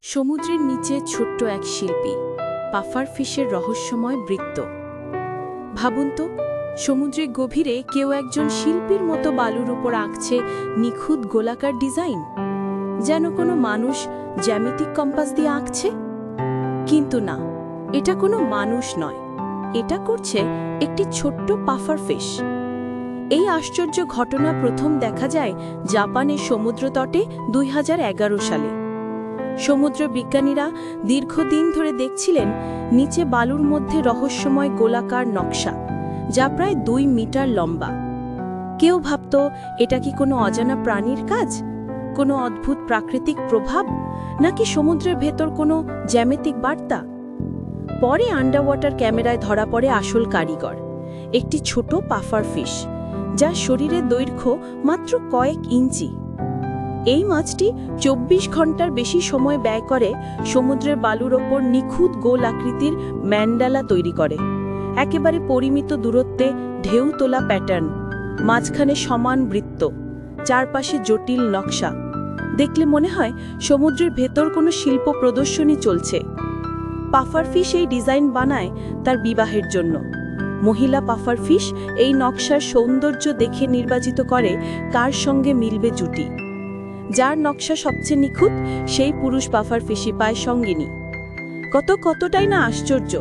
সমুদ্রের নিচে ছোট্ট এক শিল্পী পাফার ফিশের রহস্যময় বৃত্ত। ভাবুন তো, সমুদ্রের গভীরে কেউ একজন শিল্পীর মতো বালুর উপর আঁকছে নিখুঁত গোলাকার ডিজাইন, যেন কোনো মানুষ জ্যামিতিক কম্পাস দিয়ে আঁকছে। কিন্তু না, এটা কোনো মানুষ নয়, এটা করছে একটি ছোট্ট পাফার ফিশ। এই আশ্চর্য ঘটনা প্রথম দেখা যায় জাপানের সমুদ্রতটে 2011 সালে। সমুদ্র বিজ্ঞানীরা দীর্ঘদিন ধরে দেখছিলেন নিচে বালুর মধ্যে রহস্যময় গোলাকার নকশা, যা প্রায় 2 মিটার লম্বা। কেউ ভাবত এটা কি কোনো অজানা প্রাণীর কাজ, কোনো অদ্ভুত প্রাকৃতিক প্রভাব, নাকি সমুদ্রের ভেতর কোনো জ্যামিতিক বার্তা। পরে আন্ডারওয়াটার ক্যামেরায় ধরা পড়ে আসল কারিগর, একটি ছোট পাফার ফিশ, যার শরীরের দৈর্ঘ্য মাত্র কয়েক ইঞ্চি। এই মাছটি 24 ঘন্টার বেশি সময় ব্যয় করে সমুদ্রের বালুর ওপর নিখুঁত গোল আকৃতির ম্যান্ডালা তৈরি করে। একেবারে পরিমিত দূরত্বে ঢেউ তোলা প্যাটার্ন, মাঝখানে সমান বৃত্ত, চারপাশে জটিল নকশা। দেখলে মনে হয় সমুদ্রের ভেতর কোনো শিল্প প্রদর্শনী চলছে। পাফার ফিশ এই ডিজাইন বানায় তার বিবাহের জন্য। মহিলা পাফার ফিশ এই নকশার সৌন্দর্য দেখে নির্বাচিত করে কার সঙ্গে মিলবে জুটি। যার নকশা সবচেয়ে নিখুঁত, সেই পুরুষ পাফার ফিশই পায় সঙ্গিনী। কতটাই না আশ্চর্য,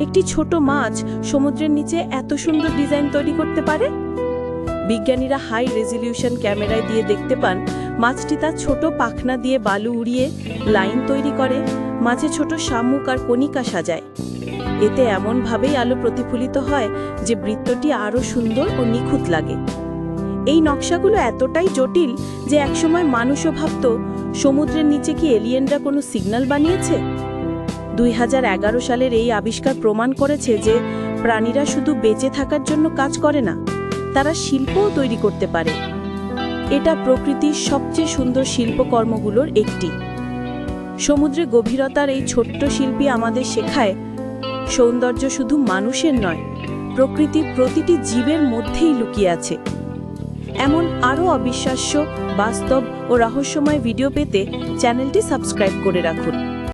একটি ছোট মাছ সমুদ্রের নিচে এত সুন্দর ডিজাইন তৈরি করতে পারে। বিজ্ঞানীরা হাই রেজলিউশন ক্যামেরায় দিয়ে দেখতে পান মাছটি তার ছোট পাখনা দিয়ে বালু উড়িয়ে লাইন তৈরি করে, মাঝে ছোট শামুক আর কণিকা সাজায়। এতে এমনভাবেই আলো প্রতিফলিত হয় যে বৃত্তটি আরও সুন্দর ও নিখুঁত লাগে। এই নকশাগুলো এতটাই জটিল যে একসময় মানুষও ভাবত সমুদ্রের নিচে কি এলিয়েনরা কোনো সিগন্যাল বানিয়েছে। 2011 সালের এই আবিষ্কার প্রমাণ করেছে যে প্রাণীরা শুধু বেঁচে থাকার জন্য কাজ করে না, তারা শিল্পও তৈরি করতে পারে। এটা প্রকৃতির সবচেয়ে সুন্দর শিল্পকর্মগুলোর একটি। সমুদ্রে গভীরতার এই ছোট্ট শিল্পী আমাদের শেখায় সৌন্দর্য শুধু মানুষের নয়, প্রকৃতির প্রতিটি জীবের মধ্যেই লুকিয়ে আছে। এমন আরও অবিশ্বাস্য, বাস্তব ও রহস্যময় ভিডিও পেতে চ্যানেলটি সাবস্ক্রাইব করে রাখুন।